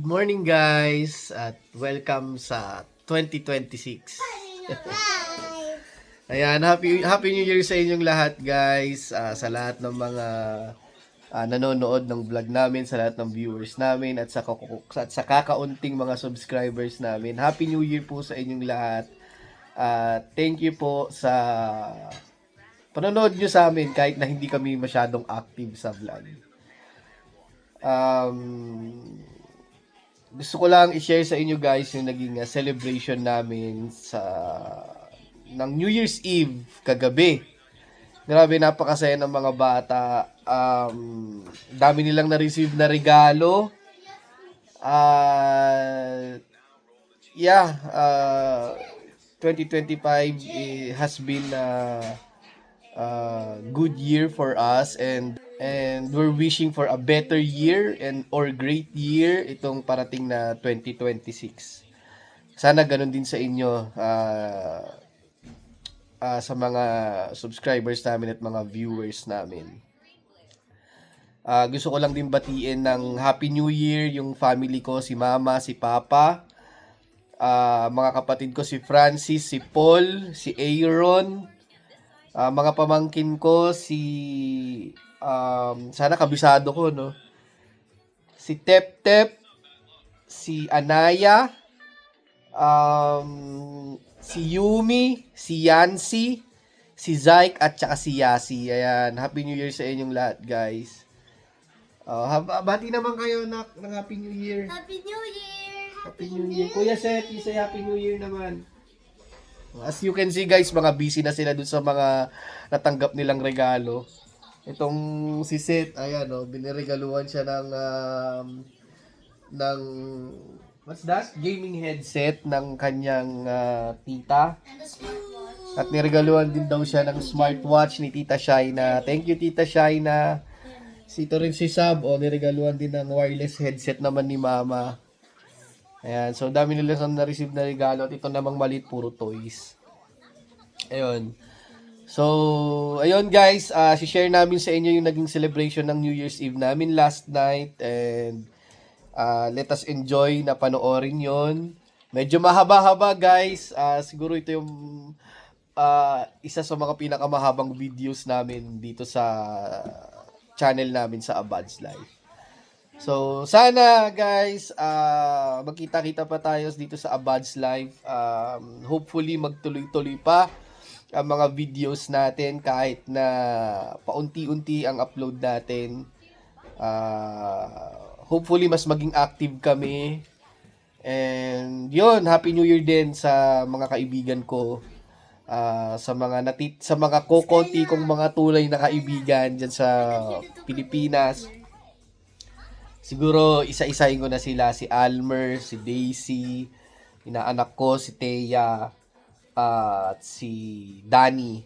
morning guys at welcome sa 2026. Ayan, happy New Year sa inyong lahat guys. Sa lahat ng mga nanonood ng vlog namin, sa lahat ng viewers namin at sa kakaunting mga subscribers namin. Happy New Year po sa inyong lahat. Thank you po sa panonood nyo sa amin kahit na hindi kami masyadong active sa vlog. Gusto ko lang i-share sa inyo guys yung naging celebration namin ng New Year's Eve kagabi. Grabe, napakasaya ng mga bata. Dami nilang na-receive na regalo. Yeah, 2025 has been good year for us and we're wishing for a better year or great year itong parating na 2026. Sana ganun din sa inyo, sa mga subscribers namin at mga viewers namin. Gusto ko lang din batiin ng Happy New Year yung family ko, si Mama, si Papa, mga kapatid ko si Francis, si Paul, si Aaron, mga pamangkin ko sana kabisado ko, no? Si Tep Tep, si Anaya, si Yumi, si Yancy, si Zyke at saka si Yasi. Ayan, Happy New Year sa inyong lahat, guys. Bati naman kayo ng Happy New Year. Happy New Year! Happy New Year. Kuya Seth, say Happy New Year naman. As you can see guys, mga busy na sila dun sa mga natanggap nilang regalo. Itong si Seth, ayan biniregaluhan siya ng what's that? Gaming headset ng kanyang tita. At niregaluhan din daw siya ng smartwatch ni Tita Shaina. Thank you Tita Shaina. Ito rin si Sab, niregaluhan din ng wireless headset naman ni Mama. Ayan, so dami nila na-receive na regalo at ito namang maliit, puro toys. Ayun. So, ayun guys, si-share namin sa inyo yung naging celebration ng New Year's Eve namin last night and let us enjoy na panoorin yon. Medyo mahaba-haba guys, siguro ito yung isa sa mga pinakamahabang videos namin dito sa channel namin sa Abad's Life. So, sana guys, magkita-kita pa tayo dito sa Abad's Life. Hopefully, magtuloy-tuloy pa ang mga videos natin kahit na paunti-unti ang upload natin. Hopefully, mas maging active kami. And yun, Happy New Year din sa mga kaibigan ko. Sa mga kokonti kong mga tunay na kaibigan dyan sa Pilipinas. Siguro isa-isahin ko na sila, si Almer, si Daisy, inaanak ko si Thea, at si Danny,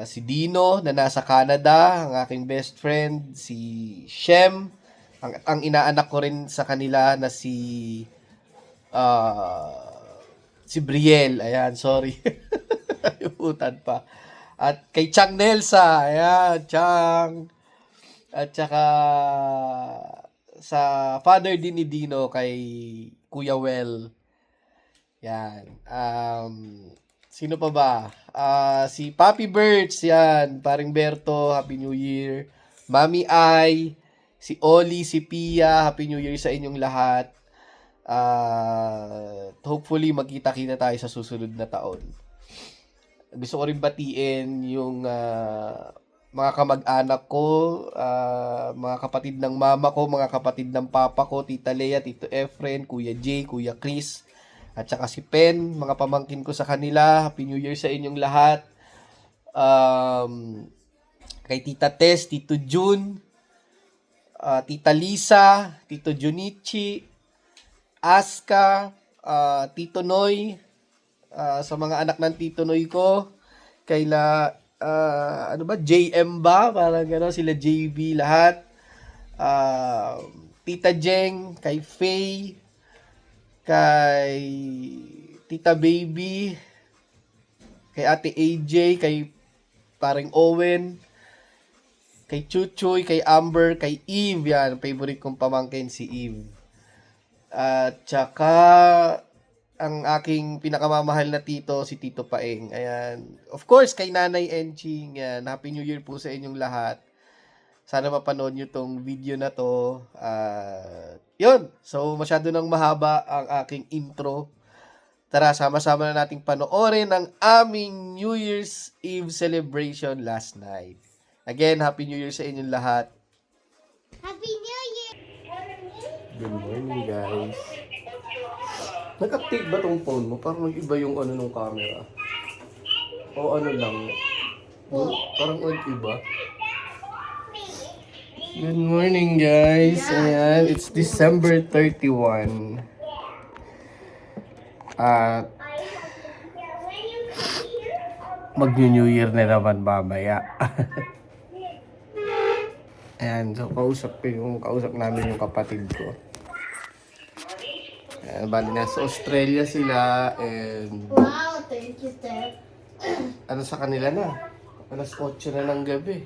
si Dino na nasa Canada, ang aking best friend, si Shem, ang inaanak ko rin sa kanila na si Brielle, ayan, sorry. Ayutan pa. At kay Chang Nelsa, ayan, Chang. At saka sa father din ni Dino kay Kuya Well. Yan. Sino pa ba? Si Papi Birds, yan. Paring Berto, Happy New Year. Mami Ai, si Oli, si Pia, Happy New Year sa inyong lahat. Hopefully magkita-kita tayo sa susunod na taon. Gusto ko rin batiin yung mga kamag-anak ko, mga kapatid ng mama ko, mga kapatid ng papa ko, Tita Lea, Tito Efren, Kuya Jay, Kuya Chris, at saka si Pen, mga pamangkin ko sa kanila. Happy New Year sa inyong lahat. Kay Tita Tess, Tito Jun, Tita Lisa, Tito Junichi, Aska, Tito Noy, sa mga anak ng Tito Noy ko, JM ba? Parang gano'n, sila JB, lahat. Tita Jeng, kay Faye, kay Tita Baby, kay Ate AJ, kay paring Owen, kay Chuchoy, kay Amber, kay Eve, yan, favorite kong pamangkin si Eve. At tsaka ang aking pinakamamahal na tito, si Tito Paeng. Ayan. Of course, kay Nanay Enching. Ayan. Happy New Year po sa inyong lahat. Sana mapanood nyo tong video na to. Yun. So, masyado nang mahaba ang aking intro. Tara, sama-sama na nating panoorin ang aming New Year's Eve celebration last night. Again, Happy New Year sa inyong lahat. Happy New Year! Good morning, guys. Nag-update ba tong phone mo? Parang mag-iba yung ano nung camera. O ano lang. Parang mag-iba. Good morning, guys. Ayan, it's December 31. At mag-New Year na naman mamaya. Ayan, so kausap namin yung kapatid ko. Ayan, bali nasa Australia sila and Wow, thank you, Steph. ano sa kanila na? Alas 8 na ng gabi.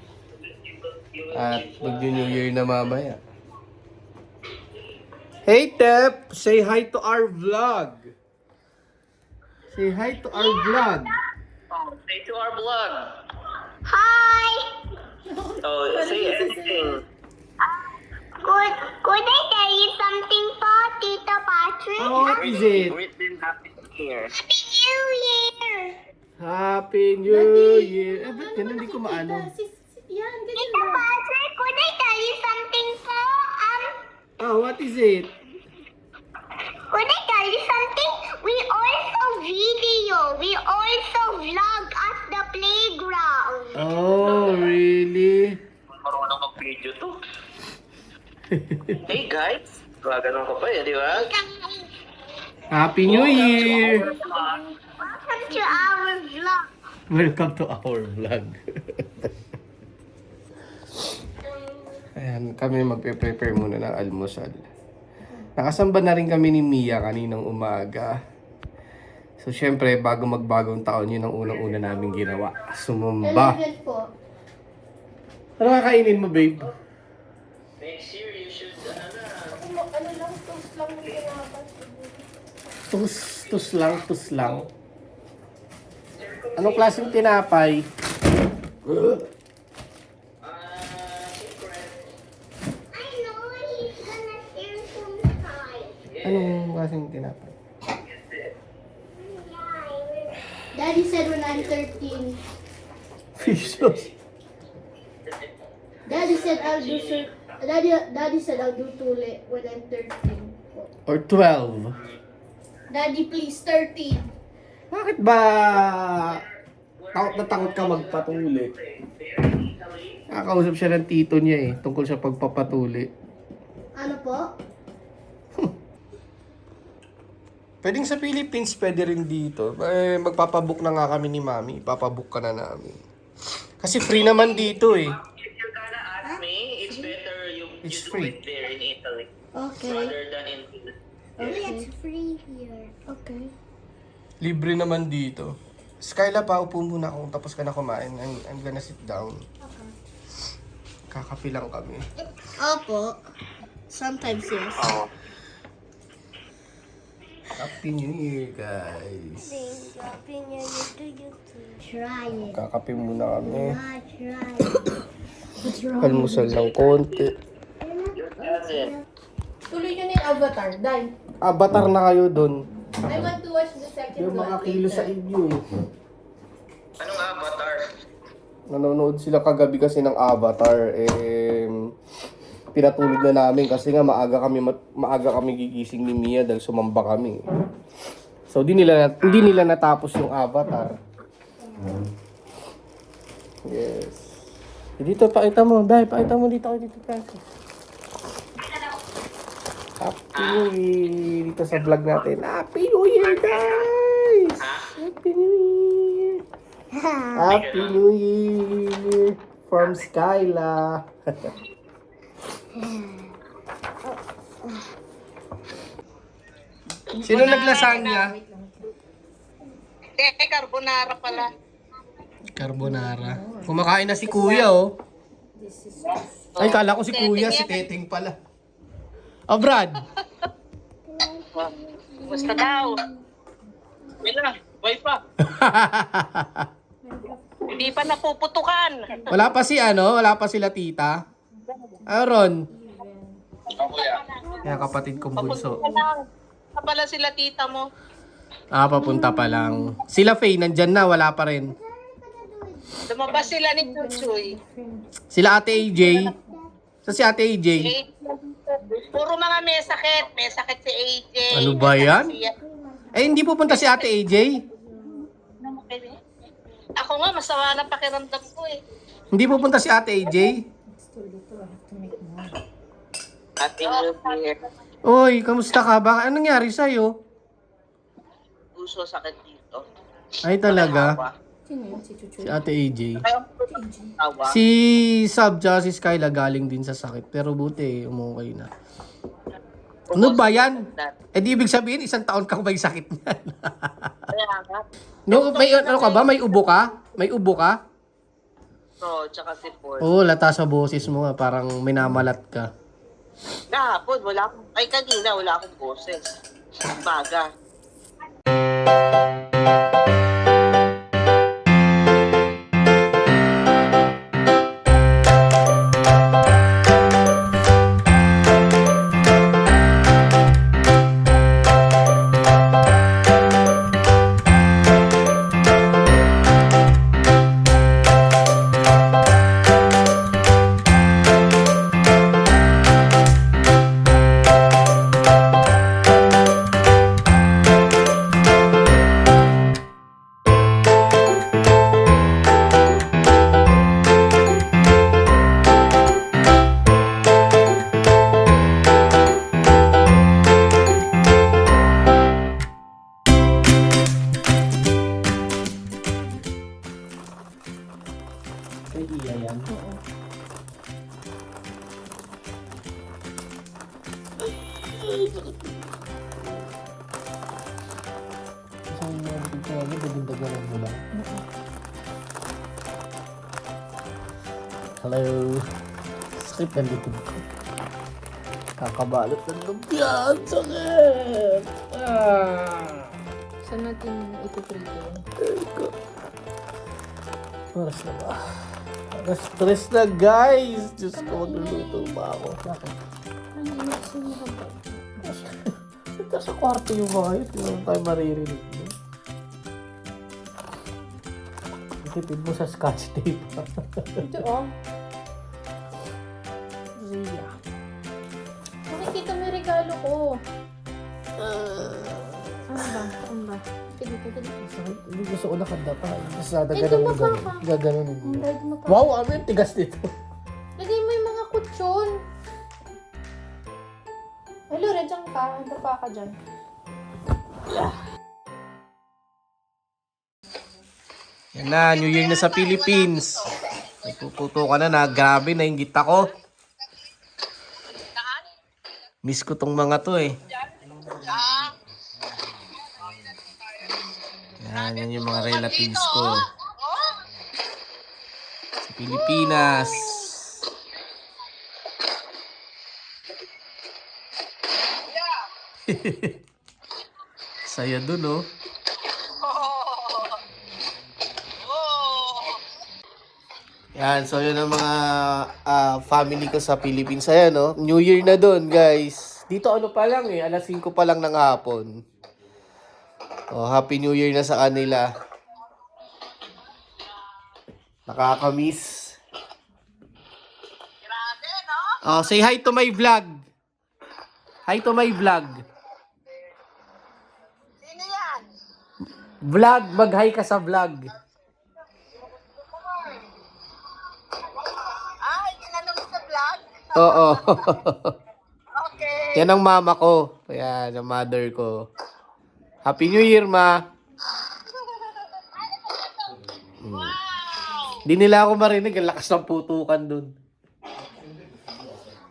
At mag-New Year na mamaya. Hey, Tep! Say hi to our vlog! Say hi to our vlog! Oh, say to our vlog. Hi! Oh, say anything. Could I tell you something po, Tito Patrick? Oh, what is it? Greet them happy here. Happy New Year! Happy New Year! Eh, ba't ganun? Hindi ko maano. Tito Patrick, could I tell you something po? Ah, what is it? Could I tell you something? We also video. We also vlog at the playground. Oh, really? Marunong mag-video to. Hey guys, ganun ka pa eh, di ba? Happy New Year! Welcome to our vlog. Welcome to our vlog. Ayan, kami magpe-prepare muna ng almusal. Nakasamba na rin kami ni Mia kaninang umaga. So, syempre, bago magbagong taon, yun ang unang-una namin ginawa. Sumumba. 11 po. Ano kakainin mo, babe? Next year, you should, Ano lang, toast lang yung kinakapat. Tus lang. Anong klaseng tinapay? I know he's gonna share some pie. Anong klaseng tinapay? Daddy said when I'm 13. Fish sauce. Daddy said I'll do Daddy said I'll do tule when I'm 13. Or 12. Daddy, please, 13. Bakit ba takot na takot ka magpatuli? Nakakausap siya ng tito niya eh, tungkol sa pagpapatuli. Ano po? Pwedeng sa Philippines, pwede rin dito. Eh, magpapabook na nga kami ni Mami. Ipapabook ka na namin. Kasi free naman dito eh. if you're gonna ask me, it's better you It's do free. it there in Italy Okay. rather than in Philippines. It's free here. Okay. Libre naman dito. Skyla, paupo muna kung tapos ka na kumain. I'm gonna sit down. Kakapi lang kami. Opo. Sometimes yes. Happy New Year, guys. Try it. Kakapi muna kami. Try it. Almusal ng konti. That's it. Tuloy nyo na yung Avatar, Dai. Avatar na kayo dun. I want to watch the second Yung one. mga kilo sa inyo eh. Anong avatar? Nanonood sila kagabi kasi ng Avatar. Pinatulog na namin kasi nga maaga kami gigising ni Mia dahil sumamba kami. So hindi nila natapos yung Avatar. Yes. Dito pakita mo, dahil pakita mo dito kasi. Happy New Year dito sa vlog natin. Happy New Year, guys! Happy New Year! Happy New Year from Skyla. Sino naglasanya? Carbonara pala. Carbonara. Kumakain na si Kuya, oh. Ay, kala ko si Kuya, si Teteng pala. Oh, Brad. Basta daw. Wait lang, buhay pa. Hindi pa napuputukan. Wala pa wala pa sila tita. Aaron. Kaya kapatid kong bunso. Papunta lang. Pa pala sila tita mo. Papunta pa lang. Sila Faye, nandyan na, wala pa rin. Lumabas sila ni Chuchoy. Sila Ate AJ. Sa si Ate AJ. Eh, puro mga may sakit. May sakit si AJ. Ano ba may yan? sakit Hindi pupunta si Ate AJ. Ako nga, masama na pakiramdam ko eh. Hindi pupunta si Ate AJ. Happy New Year. Oy, kamusta ka? Anong nangyari sa'yo? Puso sakit dito. Ay talaga. Sino yun? Si Chuchoy? Si Ate AJ. Ayaw ko tawa. Si Sab tsaka si Skyla galing din sa sakit. Pero buti, umukay na. Ano ba yan? Di ibig sabihin, 1 taon ka may sakit niyan. Kaya nga. No, may ano ka ba? May ubo ka? May ubo ka? So, tsaka si Paul. Oo, lata sa boses mo. Parang minamalat ka. Kahapon, wala akong, ay kanina, wala akong boses. Baga. Kay Iya yan? Oo. Saan mo ang pagkawa mo? Dadagdagan mo ba? Hello. Sakit ang likod ko. Kakabalot ng lumpia. Sakit! Saan natin itutrito yun? Oras na ba? Stress na guys! Diyos ko, magluluto ba ako? Bakit? Ano yung sinihaba? Nasa kwarto yung mga yun. Hindi naman tayo maririnig. Itipid mo sa scotch tape. Ito oh. Zia. Makikita mo yung regalo ko. Ano ba? Ano ba? Dito. Hindi gusto ko nakadapa. Basta Eh, gaganon dumapa ka. gaganon. Ang dahil mo pa. Wow, ano yung tigas dito? Lagay mo yung mga kutsyon. Ay, Lore, dyan ka. Ando pa ka dyan. Yan na, New Year na sa Philippines. Nagpuputo ka na. Grabe, nainggit ako. Miss ko tong mga to eh. Yan yung mga relatives ko. Sa Pilipinas. Saya dun, oh. Yan, so yun ang mga family ko sa Philippines. Ayan, no? New Year na dun, guys. Dito ano pa lang eh, alas 5 pa lang ng hapon. Oh, Happy New Year na sa kanila. Nakakamiss. Oh, say hi to my vlog. Hi to my vlog. Sino yan? Vlog, mag-hi ka sa vlog. Ay, tinanong sa vlog? Oo. Okay. Yan ang mama ko. Yan, ang mother ko. Happy New Year, ma. Di nila ako marinig. Ang lakas ng putukan dun.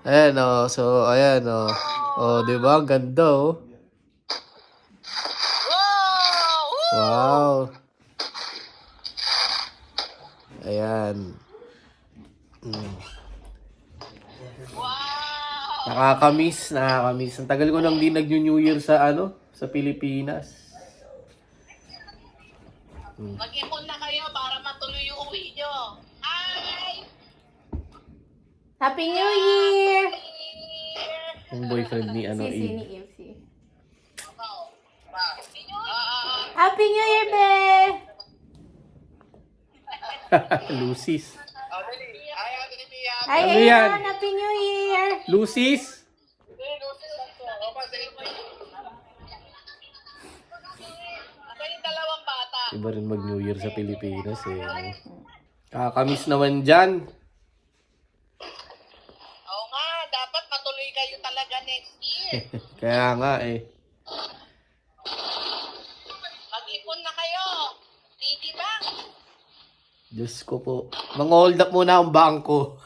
Ayan, oh. So, ayan, oh. Oh, di ba? Ang ganda, oh. Wow. Ayan. Nakakamiss. Ang tagal ko nang di nag-New Year sa sa Pilipinas. Mag-ipon na kayo para matuloy yung uwi nyo. Hi! Happy New Year! Yung boyfriend ni Si Eve. ni Eve. Happy New Year, be! Lucis. Hi, Ano yan? Aaron! Happy New Year! Lucis? Kayong dalawang bata. Iba rin mag-New Year sa Pilipinas eh. Kakamiss naman dyan. Oo nga, dapat matuloy kayo talaga next year. Kaya nga eh. Mag-ipon na kayo. Titi Bank. Diyos ko po. Mang-hold up muna ang bangko.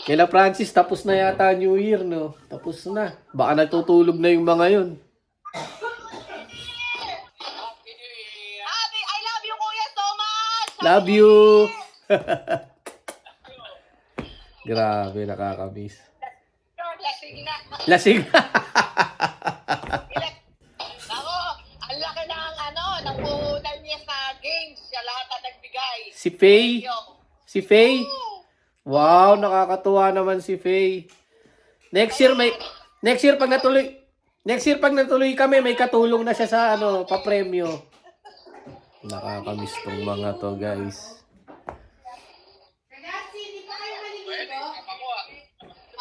Kaila Francis, tapos na yata New Year, no? Tapos na. Baka natutulog na yung mga yun. Happy, I love you, Kuya, so much. Love you! Grabe, nakakamiss. Lasing na. Lasing! Ako, ang laki ng puhunan niya sa games. Siya lahat ang nagbigay. Si Faye? Yo. Si Faye? Wow, nakakatuwa naman si Faye. Next year pag natuloy kami, may katulong na siya sa pa-premyo. Nakakamiss tong mga to, guys.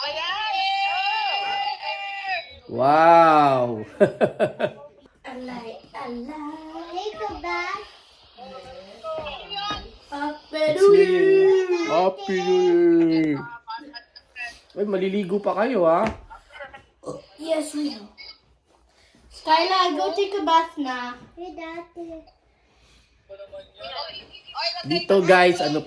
Ayan! Wow! Alay, ba? Happy It's New New Year! Year! Happy New Year! Ay, maliligo pa kayo, ha? Yes, we know. Skyla, go take a bath na. Hey, Dati. Dito, guys, 7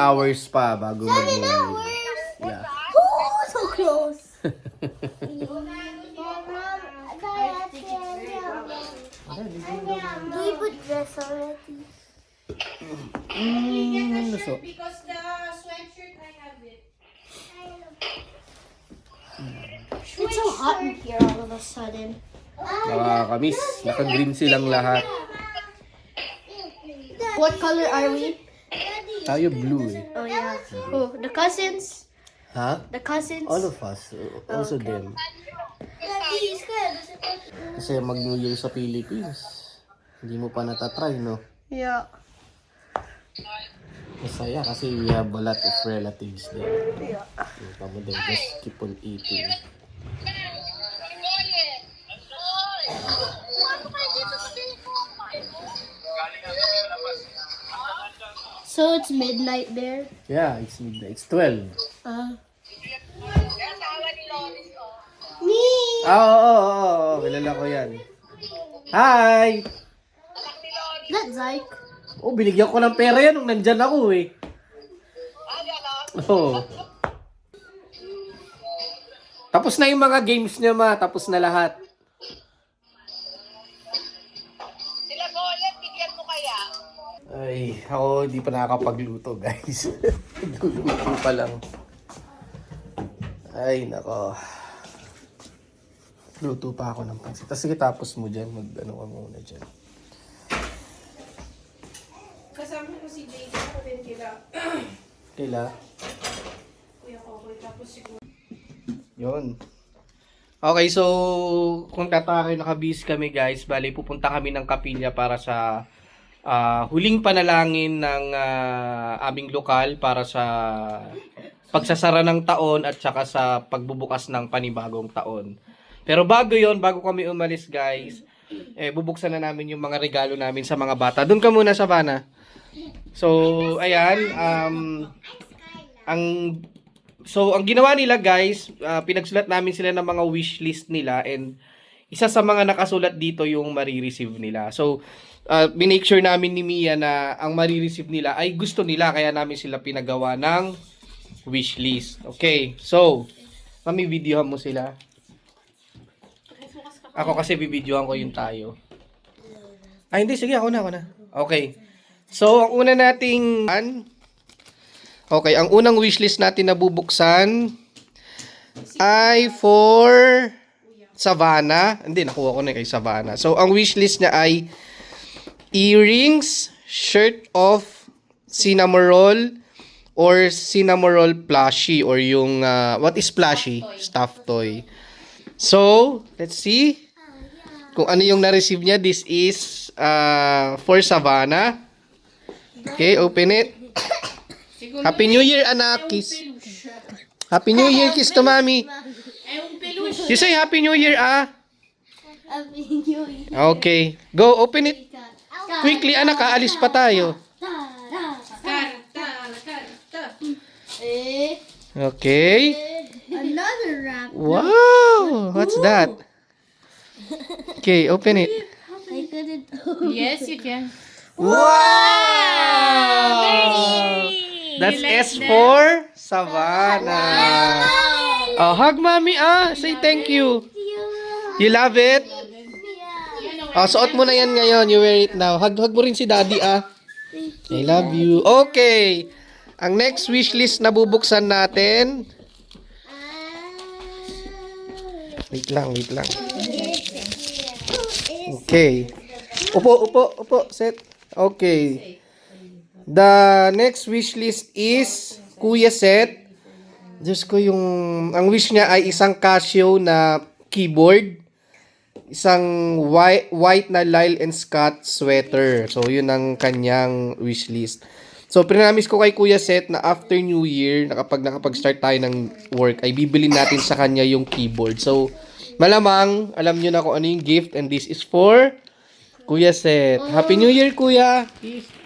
hours pa bago mag-New Year. Yeah. Oh, so close. Do you put dress already? So, Because the sweatshirt, I have it. It's so hot in here all of a sudden. nakakamiss. Naka-green silang lahat. What color are we? Tayo blue, eh. Oh, yeah. Oh, the cousins. Ha? The cousins. All of us. Also them. Daddy, is good. Kasi mag-New Year sa Philippines. Hindi mo pa natatry, no? Yeah. Masaya kasi we have a lot of relatives there. Yeah. Kamo din, just keep on eating. So it's midnight there. Yeah, it's midnight. It's 12. Me. Oo. Kilala ko yan. Hi! That's Zyke. Oh, binigyan ko ng pera yan nung nandyan ako, eh. Oo. Tapos na yung mga games niya, ma. Tapos na lahat. Sila Golet, bigyan mo kaya? Ay, ako hindi pa nakakapagluto, guys. Nagluluto pa lang. Ay, nako. Luto pa ako ng pansit. Tapos sige, tapos mo dyan. Mag-ano ka muna dyan. Kasama ko si Jade ako din kila Kayla? Kuya Kokoy. Tapos siguro Yun. Okay, so kung tatake nakabis kami, guys, bali pupunta kami ng kapilya para sa huling panalangin ng aming lokal para sa pagsasara ng taon at saka sa pagbubukas ng panibagong taon. Pero bago kami umalis, guys, bubuksan na namin yung mga regalo namin sa mga bata. Doon ka muna, Savannah. So, ayan, ang ginawa nila, guys, pinagsulat namin sila ng mga wish list nila, and isa sa mga nakasulat dito yung marireceive nila. So, binake sure namin ni Mia na ang marireceive nila ay gusto nila, kaya namin sila pinagawa ng wish list. Okay, so, mami, videohan mo sila. Ako kasi bibidyohan ko yung tayo. Ay, hindi, sige, ako na. Okay. So, ang una nating... Okay, ang unang wishlist natin na bubuksan ay for Savannah. Hindi, nakuha ko na kay Savannah. So, ang wishlist niya ay earrings, shirt of cinnamoroll, or cinnamoroll plushie, or yung, what is plushie? Stuffed toy. So, let's see kung ano yung na-receive niya. This is for Savannah. Okay, open it. Happy New Year, anak. Kiss. Happy New Year, kiss to mommy. You say Happy New Year, ah. Happy New Year. Okay. Go, open it. Quickly, anak, aalis pa tayo. Karta. Okay. Another wrap. Wow! What's that? Okay, open it. I couldn't. Yes, you can. Wow! That's S for Savannah. Oh, hug mommy, ah. Say thank you. You love it? Oh, suot mo na yan ngayon. You wear it now. Hug mo rin si daddy, ah. I love you. Okay. Ang next wish list na bubuksan natin. Wait lang. Okay. Upo. Set. Okay. The next wish list is Kuya Seth. Diyos ko, ang wish niya ay isang Casio na keyboard, isang white na Lyle and Scott sweater. So, yun ang kanyang wish list. So, pinamis ko kay Kuya Seth na after New Year, nakapag-start tayo ng work, ay bibili natin sa kanya yung keyboard. So, malamang, alam nyo na kung ano yung gift, and this is for Kuya Seth. Happy New Year, Kuya!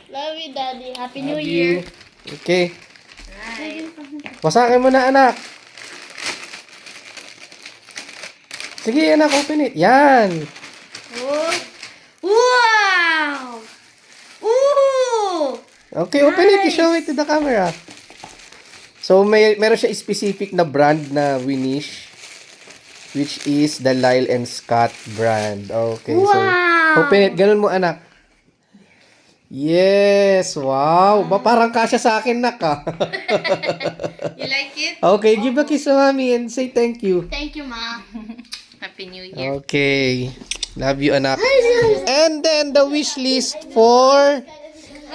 Love you, Daddy. Happy New Love Year. you. Okay. Wasakin mo na, anak. Sige, anak, open it. Yan. Wow! Ooh! Okay, open it. Show it to the camera. So, meron siya specific na brand na winish, which is the Lyle and Scott brand. Okay, so, open it. Ganun mo, anak. Yes! Wow! Ba, parang kasya sa akin, nak, ah. You like it? Okay, give a kiss to mommy and say thank you. Thank you, Ma. Happy New Year. Okay. Love you, anak. And then, the wish list for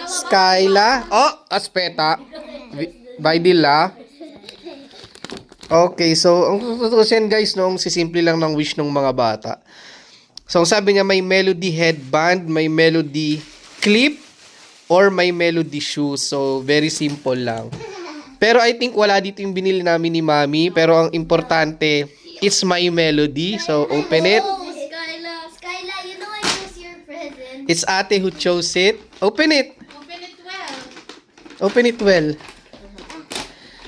Skyla. Oh, Aspeta. By Dila. Okay, so, ang tutusin, guys, no, sisimple lang ng wish ng mga bata. So, ang sabi niya, may melody headband, may melody clip, or may melody shoes. So, very simple lang. Pero I think wala dito yung binili namin ni Mami. Pero ang importante, it's my melody. So, open it. Skyla, you know I chose your present. It's ate who chose it. Open it. Open it well. Open it well.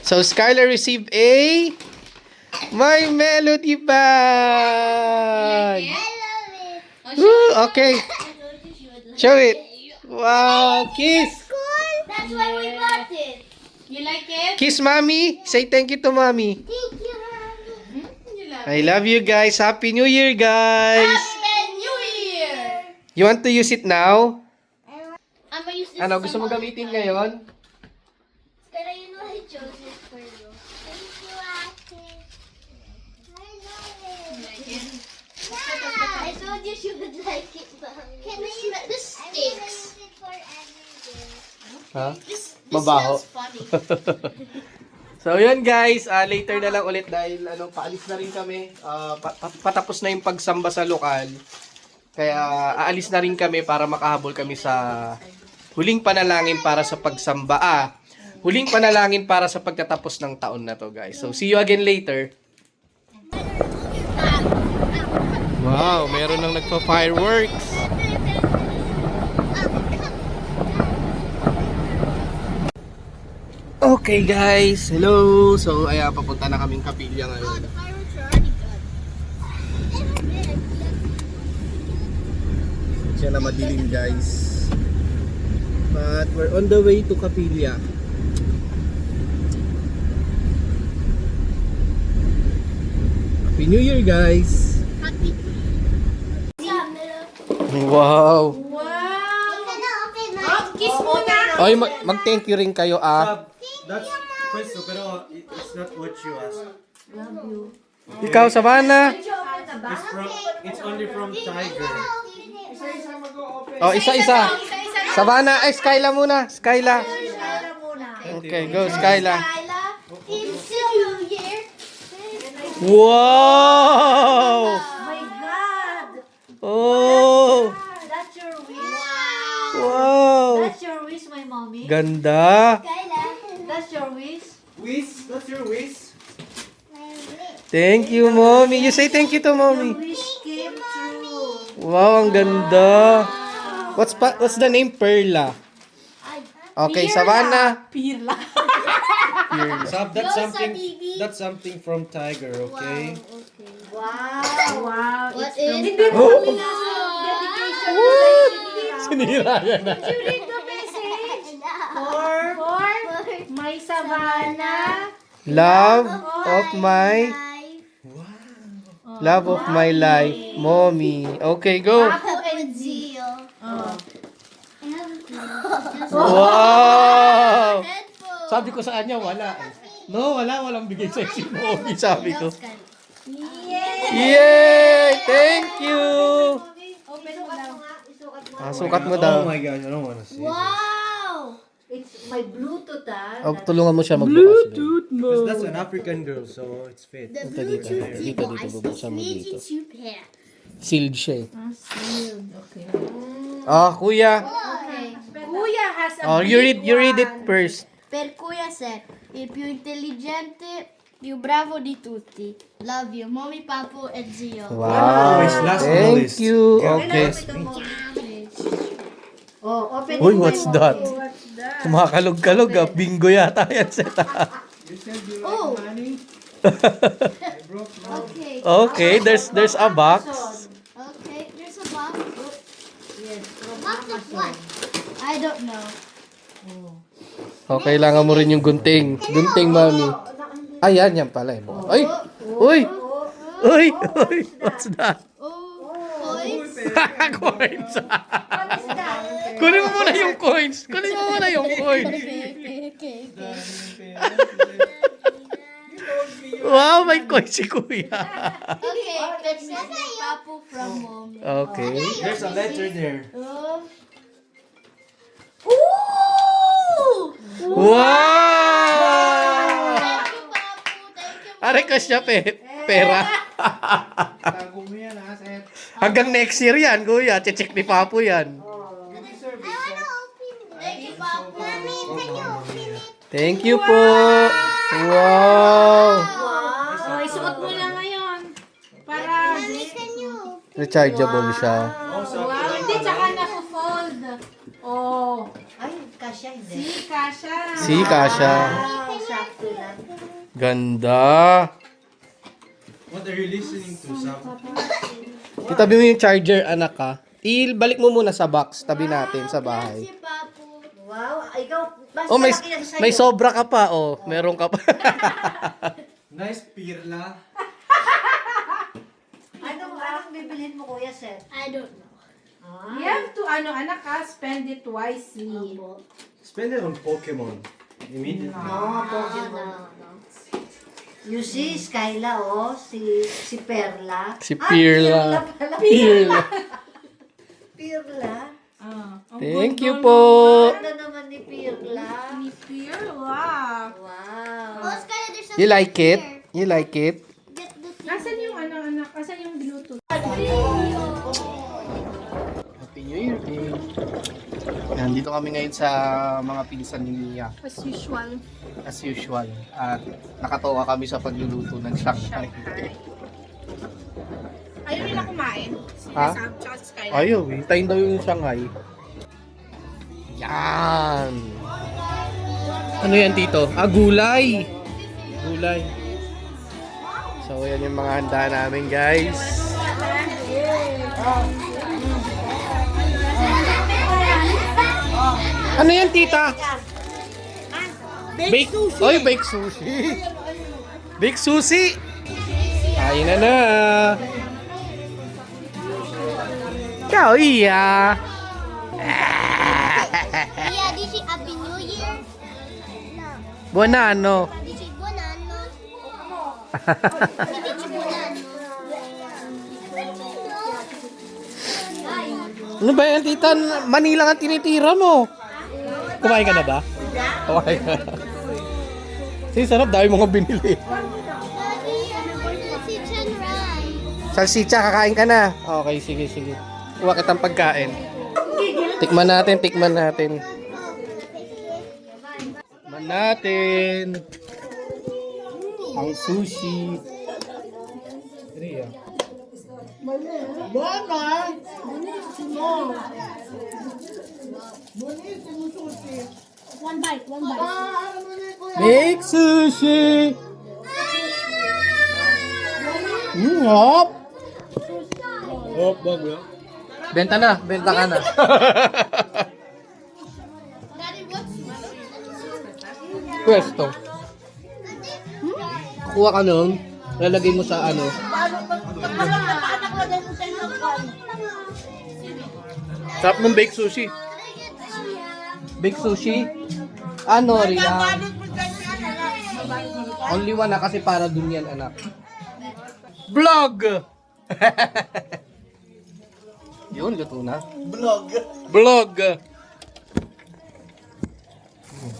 So, Skylar received a My Melody bag. I love it. Woo, okay. Show it. Wow, kiss. That's why we bought it. You like it? Kiss mommy. Say thank you to mommy. Thank you, Mommy. You love I love you guys. Happy New Year, guys. Happy New Year! You want to use it now? I'm gonna use this. Ano, gusto mo gamitin ngayon? Skyla, you know I chose it for you. Thank you, Ate. I love it. Like it? I told you she would like it, Mommy. Can I use it? This I will stinks. use it for everything. Ha? This Mabaho. smells funny. So, yun guys. Later na lang ulit dahil paalis na rin kami. Patapos na yung pagsamba sa lokal. Kaya aalis na rin kami para makahabol kami sa huling panalangin para sa pagsamba. Huling panalangin para sa pagtatapos ng taon na to, guys. So, see you again later. Wow, meron nang nagpa-fireworks. Okay guys, hello! So, ayan, papunta na kaming Kapilya ngayon. Fireworks are already done. Siya na madilim guys. But we're on the way to Kapilya. Happy New Year guys! Wow! Wow! Gonna open my Kiss muna! Ay, mag-thank you rin kayo ah. That's Questo, pero it's not what you asked. Love you. Ikaw, Savannah. It's only from Tiger. Oh, isa-isa. Savannah, ay, Skyla muna. Skyla. Kaya muna. Okay, go, Skyla. Skyla, it's a new year. Wow! My God! Oh! That's your wish. Wow! That's your wish, my mommy. Ganda. Skyla. That's your wish. Wish? That's your wish? Thank you, Mommy. You say thank you to Mommy. Wish came true. Wow, ang ganda. What's the name? Perla. Okay, Savannah. Pirla. That's something from Tiger, okay? Wow. What is Hindi mo dedication mo sa Sinira yan na. You read the message. For my Savannah. Love of my life, Mommy. Okay, go. Ako and Zio. Wow! Headphone. Sabi ko sa kanya, wala. No, walang bigay sa si Mommy, sabi ko. Yay! Thank you! Open mo lang. Isukat mo. Sukat mo daw. Oh my gosh, I don't want to see Wow! It's my Bluetooth, ah. Oh, tulungan mo siya magbukas. this. Because that's an African girl, so it's fit. The Dito, dito. Bluetooth Dito, dito, device bubuksan is mo making dito. soup hair. Sealed siya eh. Okay. Kuya. Okay. Kuya has a Oh, you read it first. Per Kuya said, il più intelligente, più bravo di tutti. Love you, mommy, papo, and Zio. Wow. Always last on the Thank list. you. Okay. Oh, open Uy, it, my what's mommy. that? What's that? Kumakalog-kalog ah. Bingo yata yan. Oh. Okay. Okay, there's a box. Okay, there's a box. Yes. From Box of what? I don't know. Okay, kailangan mo rin yung gunting. Gunting, Mami. Ayan, yan pala. Ay! Uy! Uy! Uy! What's that? Oh, toys. Coins. Kunin mo muna yung coins. Kunin mo muna yung coins. Okay. Wow, may coins si Kuya. Okay, this is papo from mommy. Okay. There's a letter there. Ooh! Wow! Thank you, papo. Thank you. Are ka siya pera. Tago mo yan, ha, Seth? Hanggang next year yan, Kuya. Check ni Papo yan. Thank you, papo. Mommy, can you open it? Thank you po. Wow! Oh, isuot mo na ngayon. Para, Mommy, can you? Rechargeable siya. Wow, hindi, tsaka na-fold. Oh, ay, kasya hindi. si Kasha. Si Kasha. Wow, sakto lang. Ganda. What are you listening to, Sam? Itabi mo yung charger, anak ka. Balik mo muna sa box. Tabi natin sa bahay. Si papo. Wow, ikaw, mas Oh, malaki yan sa'yo. may sobra ka pa. Oh, meron ka pa. Nice pirla. Anong bibilhin mo, Kuya Seth? I don't know. You have to, anak ha, spend it wisely. Spend it on Pokemon. Immediately. No, Pokemon. You see, Skyla, oh, si Perla. Si Ah, Pirla. pala. Pirla. Pirla. Thank you po. Ano naman ni Pirla? Pirla. Wow. Oh, Skylar, there's something You like it? here. You like it? Get the Nasaan yung anak? Nasaan yung Bluetooth? Happy New Year, King. Nandito kami ngayon sa mga pinsan ni Mia. As usual. As usual. At nakatoka kami sa pagluluto ng Shanghai. Ayaw nila kumain. Si Ha? Sam, tsaka si Skylar. Ayaw, hintayin daw yung Shanghai. Yan! Ano yan, Tito? Gulay! Gulay. So, yan yung mga handa namin, guys. Ano yan, Tita? Bake sushi. Oy, bake sushi. Bake sushi. Kain na. Ikaw, iya. Yeah, this is Happy New Year. Bonano. This is Bonano. Ano ba yan, tita? Manila nga tinitira mo. Kumain ka na ba? Kumain ka na. Sige, sarap. Dami mo nga binili. Salsicha, kakain ka na. Okay, sige, sige. Kuha kitang pagkain. Tikman natin, tikman natin. Tikman natin. Ang sushi. Ria. One bite, one bite. Big sushi. Hop. Oh, bago. Benta na, benta ka na. Pwesto. Kuha ka nun, lalagay mo sa ano. Sarap ng baked sushi. Baked sushi? Ano, Ria? Only one na kasi para dun yan, anak. Vlog! Yun, luto na. Vlog! Vlog!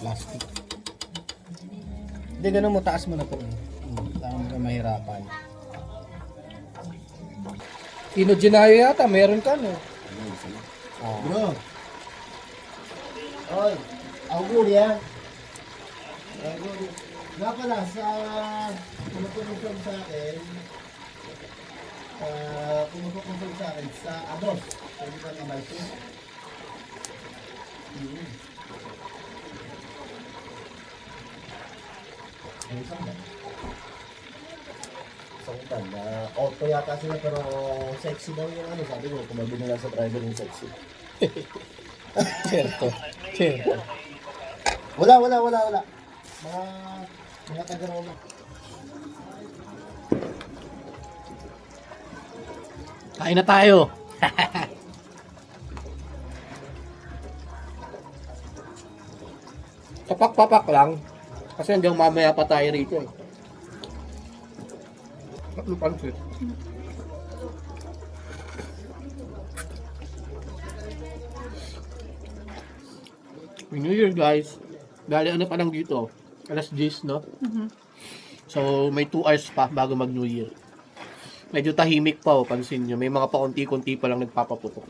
Plastic. Hindi, ganun mo, taas mo na po. Tama ka mahirapan. Kino Ginayo yata, meron ka, no? Bro. Oy, auguria. Nga pala, sa kumukumpong sa akin, kumukumpong sa akin, sa Abos, sa hindi ka nabalso. Isang na auto yata sila pero sexy daw yung ano, sabi ko, kumabi nila sa driver yung sexy. Certo. Certo. Wala. Mga taga-Roma. Kain na tayo. Papak-papak lang. Kasi hanggang mamaya pa tayo rito eh. Ano pansit? New Year guys. Dali ano pa lang dito? Alas 10, no? So may 2 hours pa bago mag New Year. Medyo tahimik pa oh, pansin nyo. May mga paunti-kunti pa lang nagpapaputok.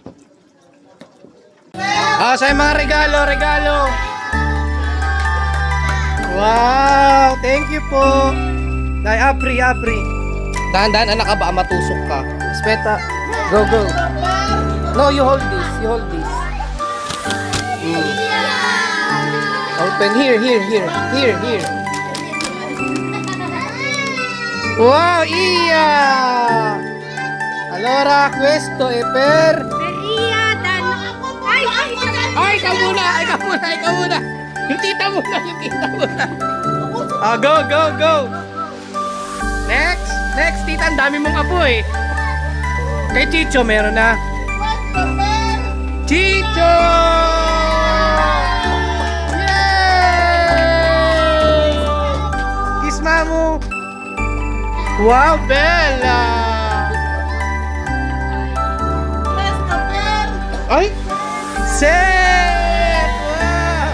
Ah, sa mga regalo. Wow, thank you po. Dai, apri. Dahan-dahan anak ka ba matusok ka? Speta. Go. No, you hold this. Open here. Wow, iya. Allora, questo è per... Ay, ikaw muna. Yung tita muna. Go. Next, tita, ang dami mong apo eh. Kay Chicho, meron na. Chicho! Yay! Kiss mamu. Wow, Bella! Ay! Set! Wow!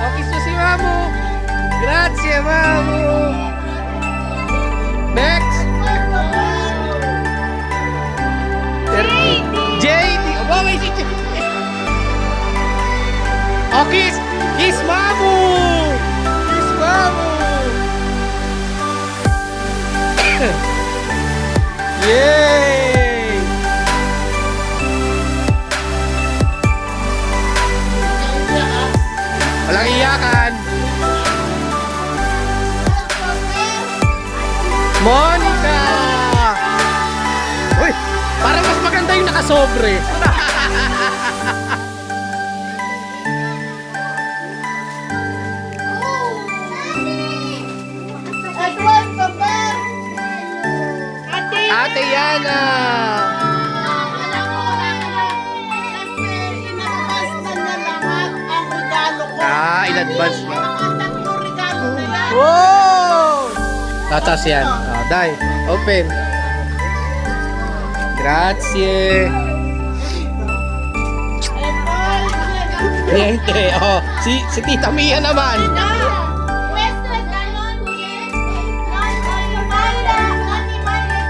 Oh, kiss mo si mamu. Grazie, mamu. Next! JD! Oh, may si JD! Oh, kiss mamu! Yay! Walang iyakan! Monica! Uy! Parang mas maganda yung nakasobre. Ate Yana! In-advance na. Wow! Tatas yan. dai, open. Grazie. Niente, oh, si Tita Mia naman. Questo è da Nonni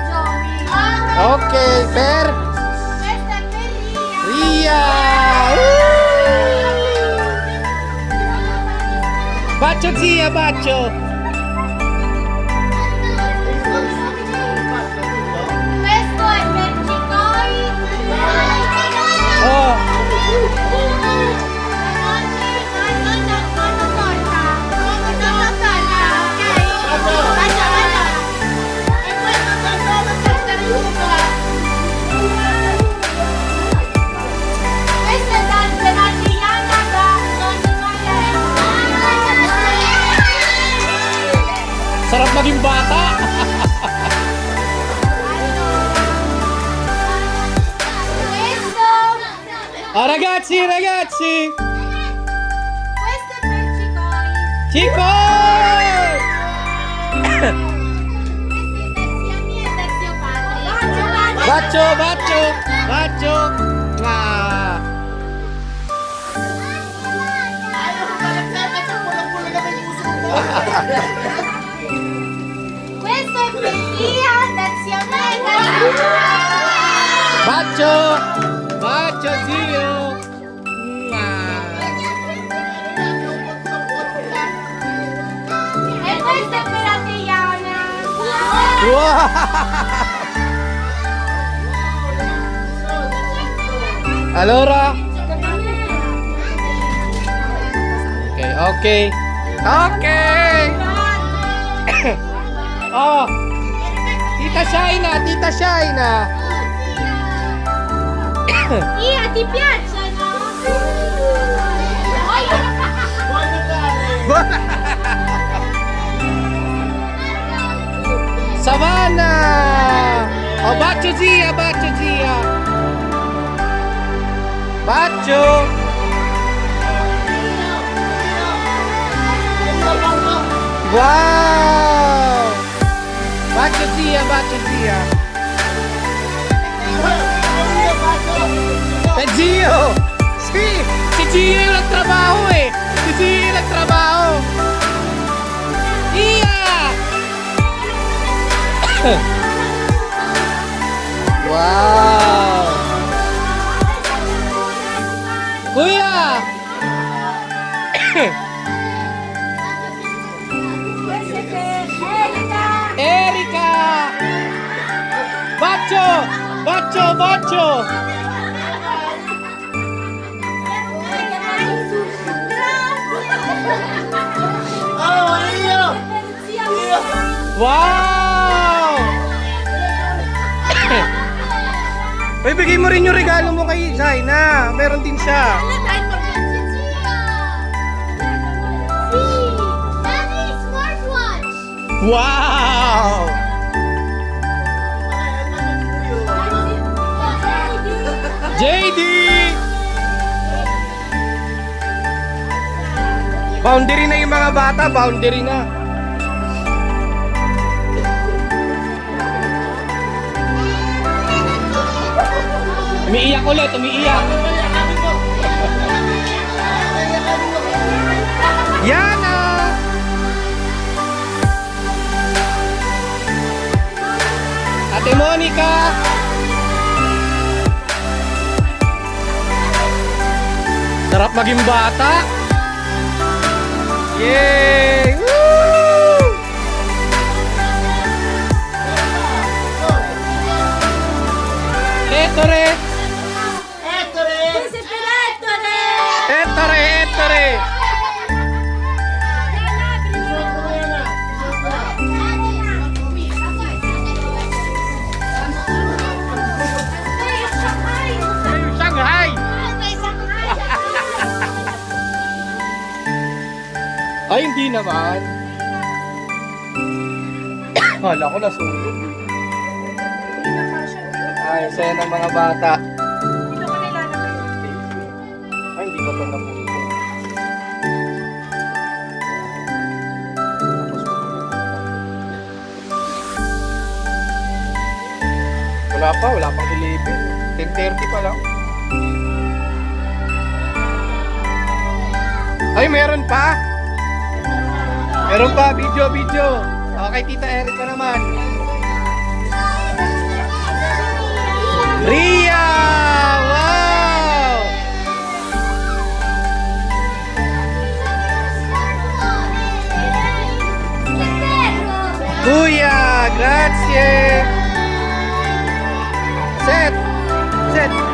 Giovi. Ok, per Questa è per Ria. Ria. Bacio zia, bacio. Questo è per Cicoi. Oh, sarap maging bata. Oh, ragazzi, ragazzi. Questo è per Cicoi. Chico! Questa è zia mia e zio padre. Bacio, bacio, bacio. Ah. Questo è per Lia da zia mia e da zio Bacio! Bacio, zio! E questo è per Adriana. Wow! Allora? Ok, ok. Ok! Oh! Tita Shaina, Tita Shaina! Lia, ti piacciono? Savannah! Oh, bacio zia, bacio zia! Bacio! Wow! Bacio zia, bacio zia! Zio! Sì! Si Gio yung nagtrabaho eh! Si Gio yung nagtrabaho! Iya! Wow! Kuya! Erika! Bacho! Bacho! Bacho! Wow! Bibigay mo rin yung regalo mo kay Zaina. Meron din siya. Daddy, smartwatch. Wow! JD! Boundary na yung mga bata, boundary na. Umiiyak ulit, umiiyak. Yana! Ate Monica! Sarap maging bata. Yay! Woo! Ettore! Ettore, ettore! Shanghai! Ay, hindi naman. Hala ko nasunog. Ay, saya ng mga bata. Ay, hindi ko ito naputo. pa, wala pang 11. 10:30 pa lang. Ay, meron pa. Meron pa, video. Okay, Tita Erica naman. Ria! Wow! Kuya, grazie! Set!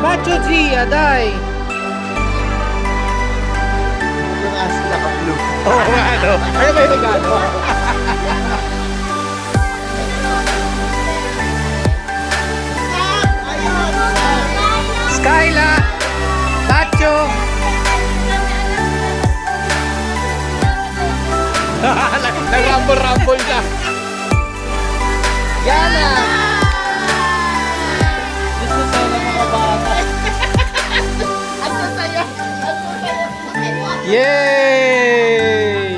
Bacio Gia, dai! Yung as naka-blue. Oo nga, ano? Ano ba yung regalo? Skyla! Bacio! Nag-rumble na. Yana! Gusto sana mga bata. Yay!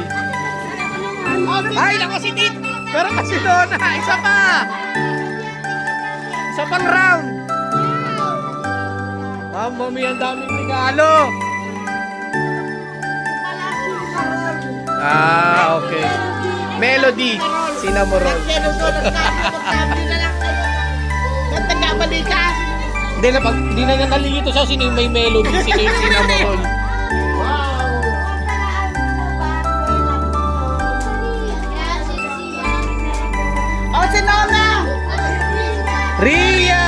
Ay, naku si Tit! Pero kasi Donna, isa pa! Isa pang round! Mamma mia, ang daming regalo! Ah, okay. Melody, Sinamorol. Hindi na, pag hindi na niya nalilito siya, sino yung may melody, sino yung Sinamorol. Oh, si Nona! Ria!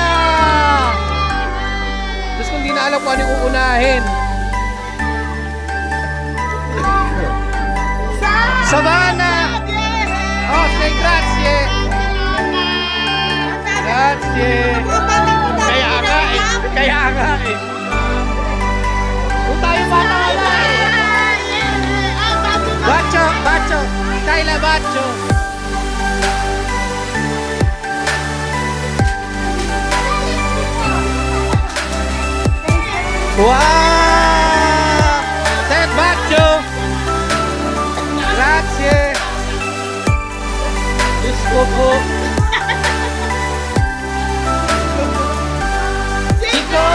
Tapos kung di na alam kung ano yung uunahin. Savannah! Oh, say grazie! Grazie! Kaya nga eh. Kung tayo bata wala eh. Bacio! Kayla Bacio! Wow! Set Bacio! Grazie! Diyos ko po! Chico!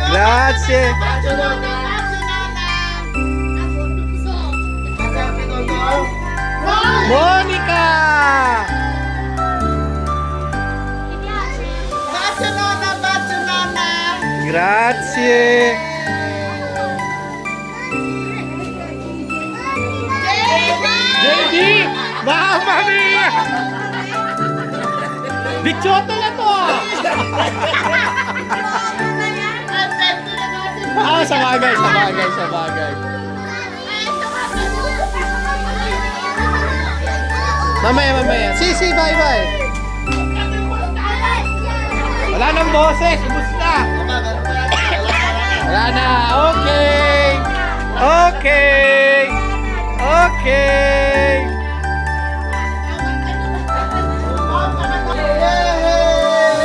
Grazie! Monica! Grazie! JD! Mamma mia! Bichotto na to ah! Ah, sa bagay. Mamaya. Si, bye. Wala nang boses, ubus na. Wala na, okay.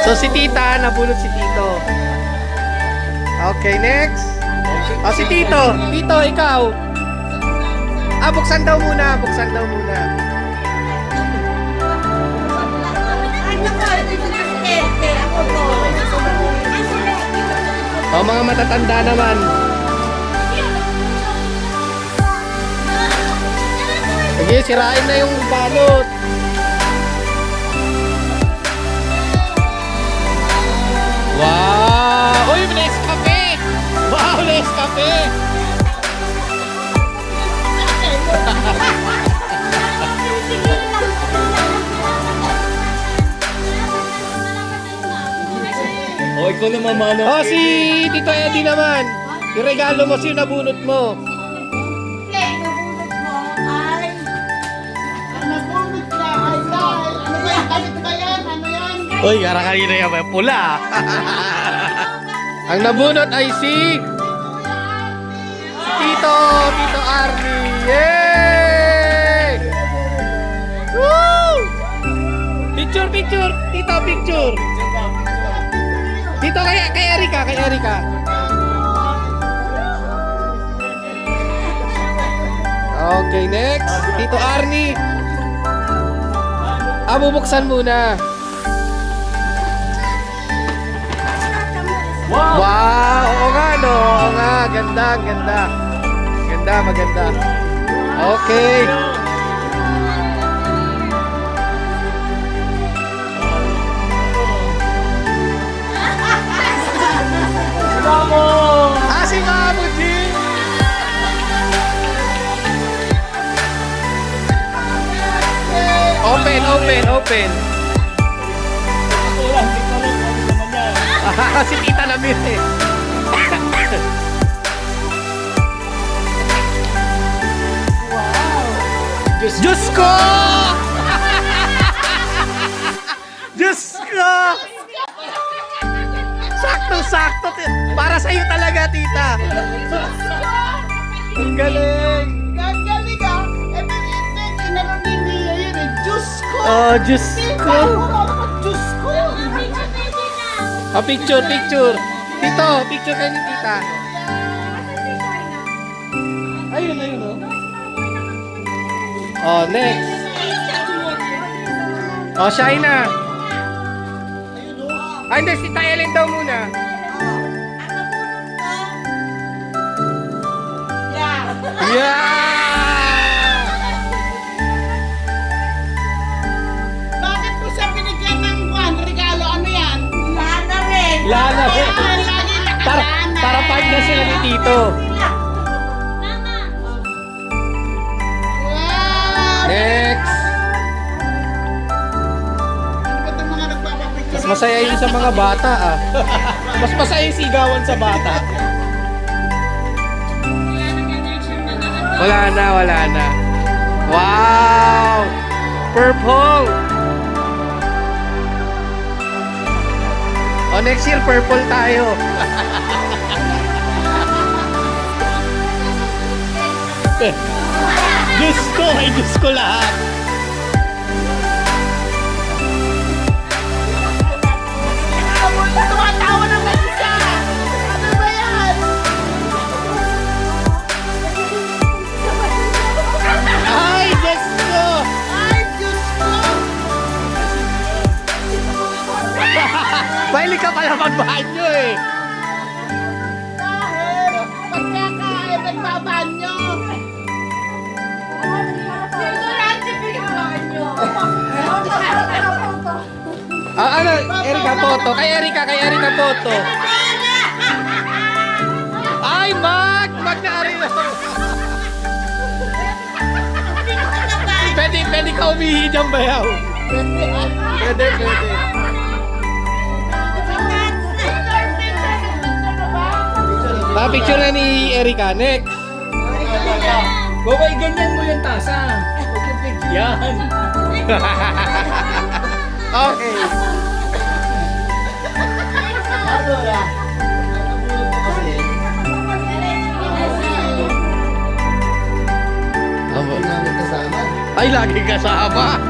So si Tita, nabulot si Tito. Okay, next. O si Tito. Tito, ikaw. Buksan daw muna. O, mga matatanda naman. Sige, sirain na yung balot. Wow! Uy, Nescafe! Wow, Nescafe! Oh, ikaw na mamano. Oh, si Tito Eddie naman. Yung regalo mo, sino nabunot mo? Uy, gara kanina yung may pula. Ang nabunot ay si Tito Arnie. Yay! Woo! Picture. Tito, picture. Dito kay Erika. Okay, next. Tito Arnie. bubuksan muna. Wow! Oo nga, no? Oo nga. Ganda, ganda. Ganda, maganda. Okay. Si Mamo din! Open, open, open. Si Tita Lamir eh. Diyos ko! Diyos ko! Sakto-sakto. Para sa'yo talaga, Tita. Ang galing. Gagaling ah. Tinanong ni Mia yun eh. Diyos ko! Oh, Diyos ko. Diyos ko! Oh, picture, picture. Tito, picture kayo ni Tita. Ayun, ayun, oh. Oh, next. Oh, Shaina. Ay, hindi, si Tita Ellen daw muna. Yeah! Bakit mo siya binigyan ng regalo? Ano yan? Lana rin. Lana. Lagi nakalana. Para part na sila ni Tito. Wow! Next. Ba't yung mga nagpapapicture? Mas masaya yun sa mga bata, ah. Mas masaya yung sigawan sa bata. Wala na, wala na. Wow! Purple! Oh, next year, purple tayo. Diyos ko, ay Diyos ko lahat. Tumatawa naman siya! Ano ba yan? Ay, Diyos ko! Ay, Diyos ko! Mahilig ka pala magbanyo eh. Dahil pagka ka nagbabanyo. Ah, ano? Erika Poto. Kay Erika Poto. Ay, Mag na Arilo. Pwede ka umihi dyan, bayaw. Pwede. Picture na ni Erika. Next. Babay, ganyan mo yung tasa. Yan. Okay. Ay, lagi kasama.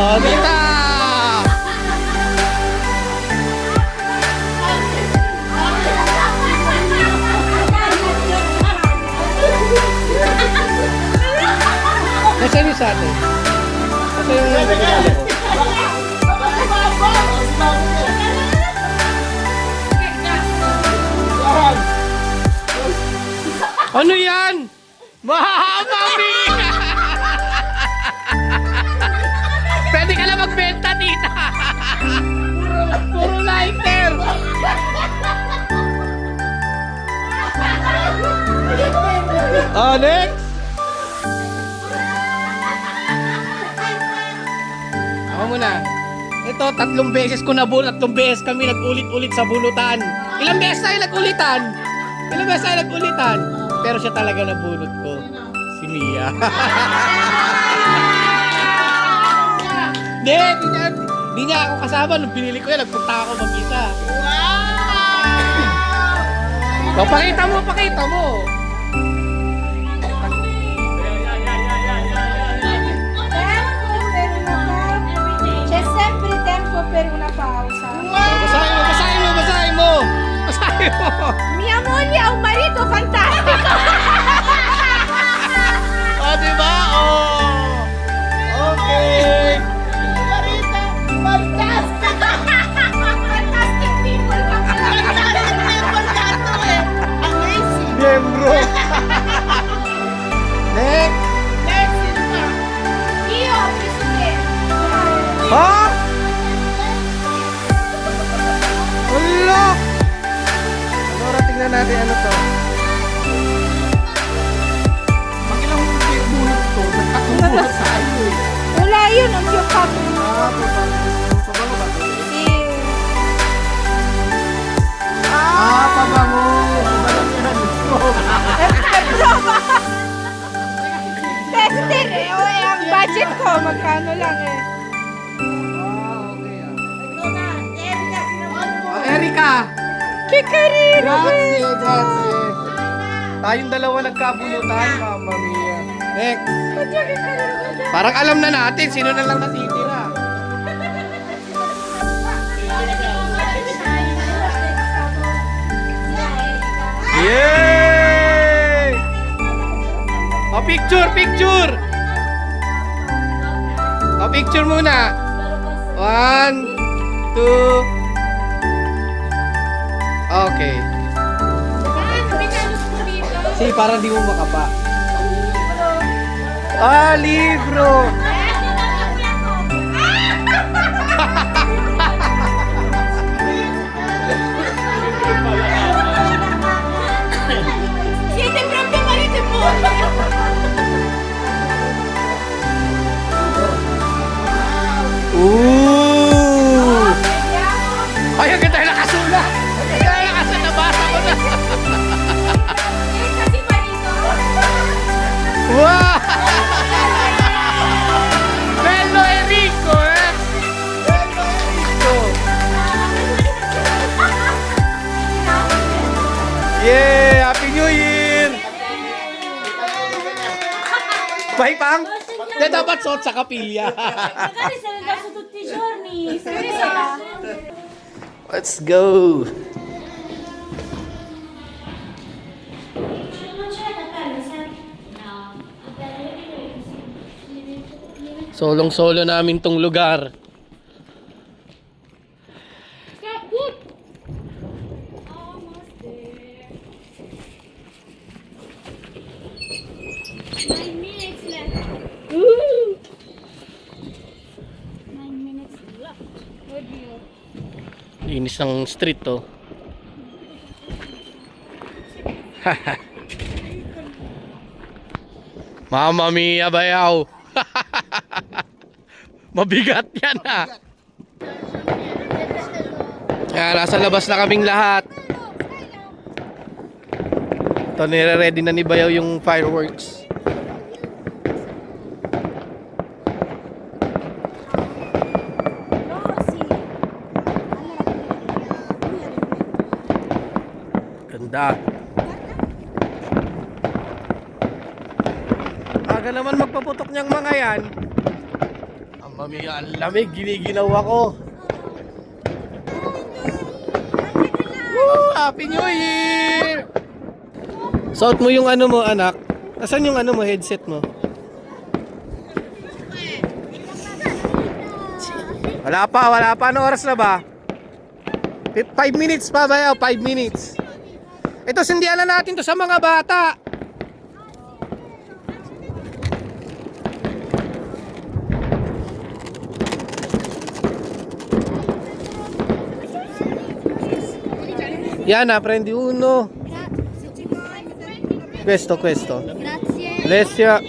Oh, Tita! Nasaan yung sa atin? Nasaan yung regalo ko? Ano yan? Mahamami! Pwede ka lang magbenta, Tita! Puro lighter! Oh, next! Ako muna. Ito, 3 beses ko nabunot. 3 beses kami nag-ulit-ulit sa bunutan. Ilang beses tayo nag-ulitan? Pero siya talaga nabunot ko. Si Mia. Di niya ako kasama. Nung pinili ko yan, nagpunta ako mag-isa. So, pakita mo. C'è sempre tempo per una pausa. Basahin mo. Mi amo Sonia, ang marito, fantastico! Oh, di ba? Oh. Okay. Marito, fantastic! Fantastic people ka pala. Fantastic people ka to eh. Amazing. Miyembro. Next. Next, sino pa? Iyo, president. Ha? Wala. Nora, tingnan natin ano to. Pakilang bunot to, nagkatulog sa iyo eh. Wala yun, ang yung papo. Pabango ba to? Pabango. Tester eh. O eh, ang budget ko, magkano lang eh. Erika. Kikariri. Grazie. Tayong dalawa nagkabunutan, Mamma Mia. Next. Parang alam na natin sino na lang natitira. Yay! O, picture, picture! O, picture muna. 1, 2. Okay. Si, parang di mo makapa. Ah, libro! Siete proprio marito e moglie. Ooh! Ay, ang ganda yung nakasulat! Ang ganda yung nakasulat! Nabasa ko na! Kasi marito. Wow! Bello e ricco, eh! Bello e ricco! Yeah! Happy New Year! Bye, Pang! Hindi, dapat suot sa kapilya. Magari sa nagkaso tutti i giorni. Seriosa. Let's go! Solong-solo namin tong lugar. Linis ng street to. Mamma mia, bayaw. Mabigat yan ha. Nasa labas na kaming lahat. Ito, nire-ready na ni Bayaw yung fireworks. Ganda. Aga naman magpaputok niyang mga yan. Ang mamiya, ang lamig, giniginaw ako. Woo! Happy New Year! Suot mo yung ano mo, anak. Nasaan yung ano mo, headset mo? Wala pa. Ano oras na ba? 5 minutes pa ba? 5 minutes. Ito, sindihan na natin to sa mga bata. Yan, prendi uno. Questo. Grazie. Alessia.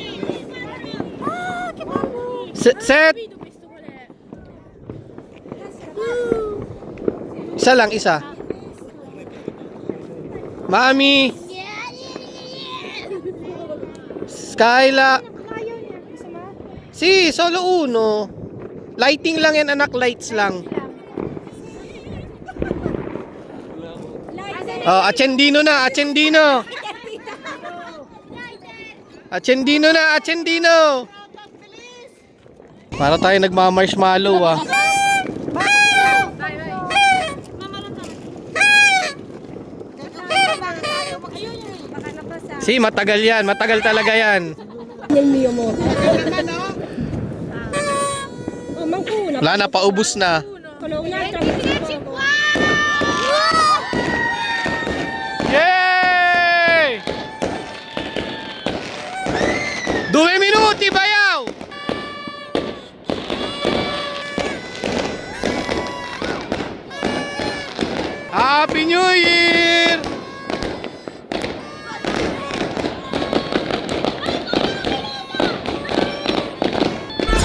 Set. Isa lang, isa. Mami. Skyla. Si, solo uno. Lighting lang yan, anak. Lights lang. Oh, accendino na. Accendino. Para tayo nagma-marshmallow ah. Si, matagal yan. Matagal talaga yan. Wala na, paubos na. Yay! 2 minuti, bayaw! Happy New Year!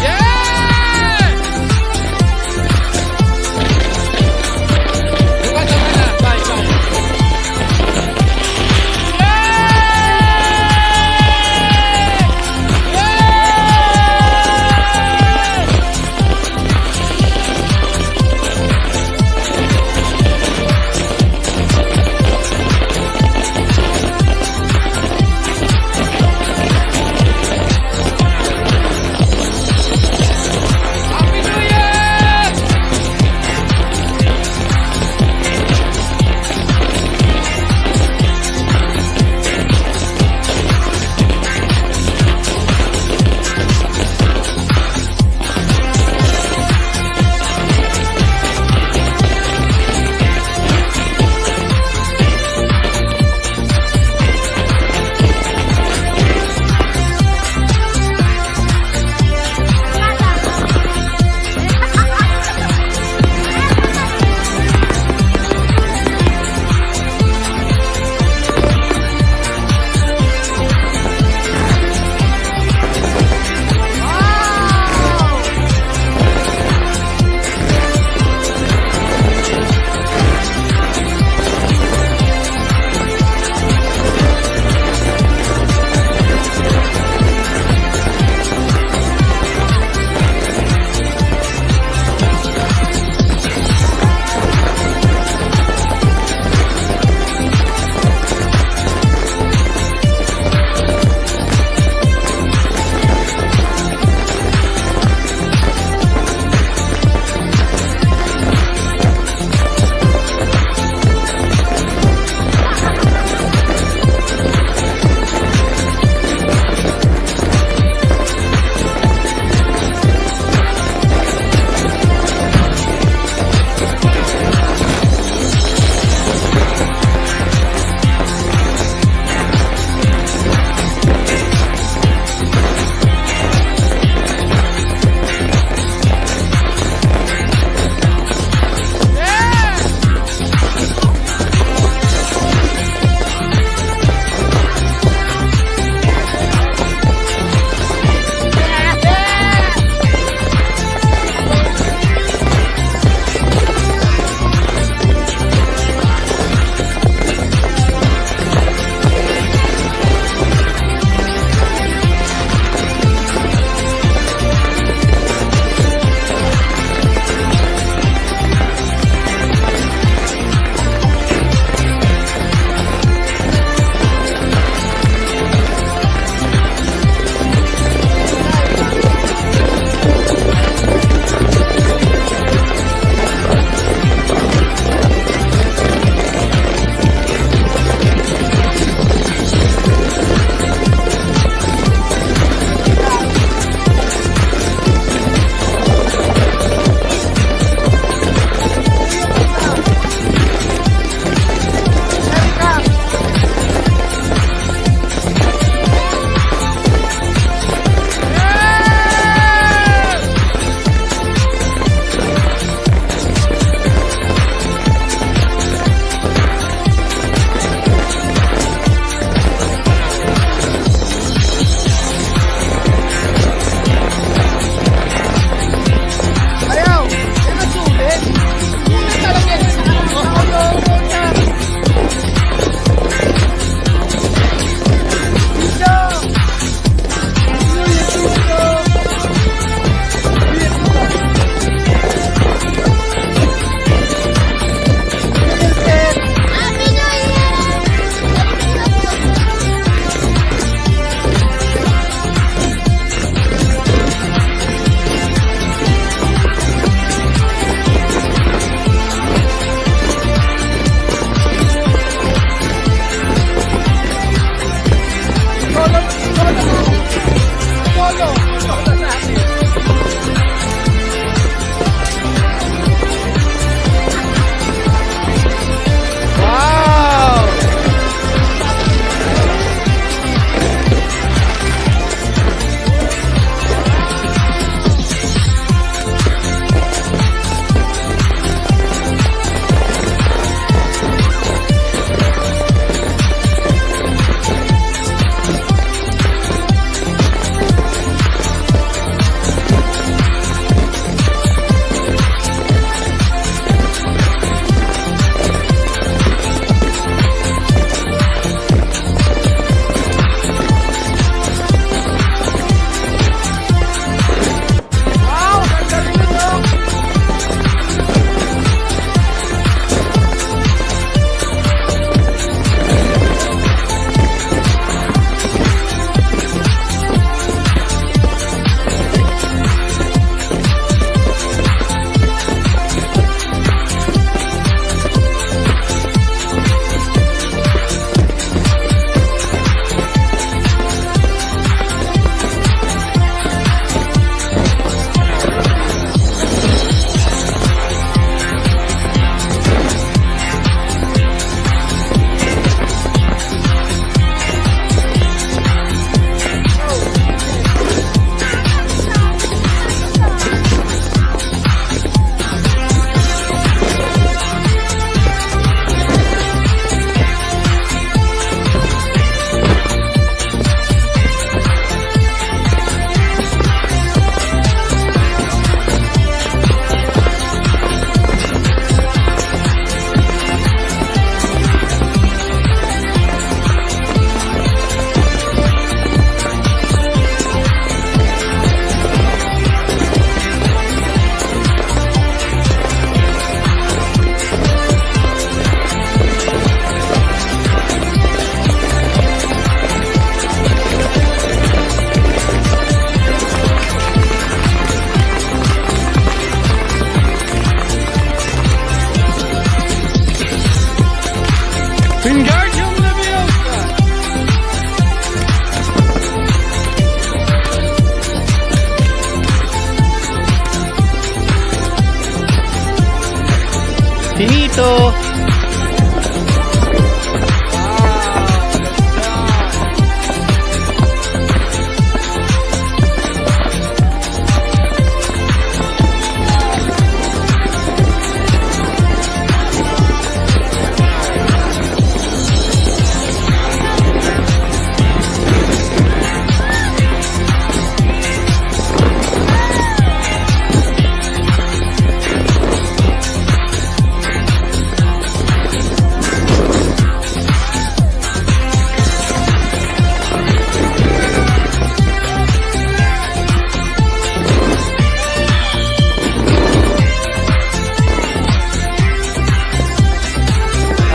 Yeah! Ninito.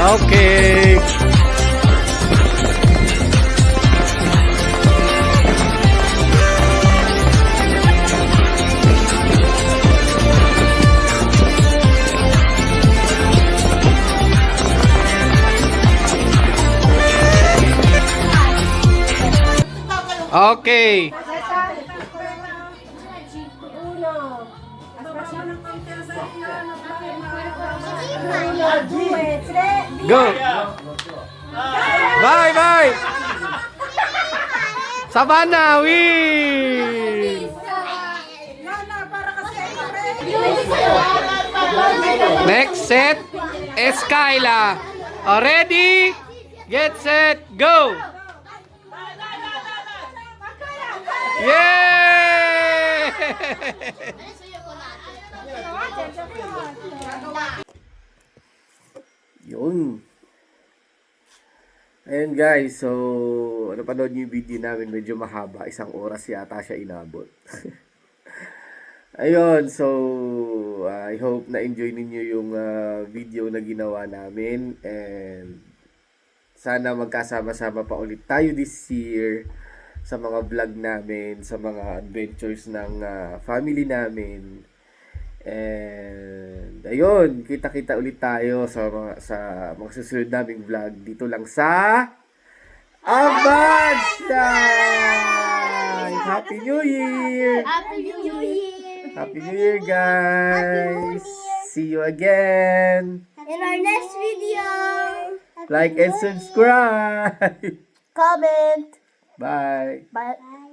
Okay. Okay. Go. Bye, bye. Savannah, win. Next set, Eskyla. Ready? Get set, go. Yay! Yun. Ayan guys, so napanood niyo yung video namin, medyo mahaba, 1 oras yata siya inabot. Ayun, so I hope na enjoy ninyo yung video na ginawa namin, and sana magkasama-sama pa ulit tayo this year sa mga vlog namin, sa mga adventures ng family namin. And ayun, kita-kita ulit tayo sa mga susunod naming vlog dito lang sa Abansay! Happy New Year! Happy New Year! Happy New Year, guys! See you again! In our next video! Like and subscribe! Comment! Bye! Bye!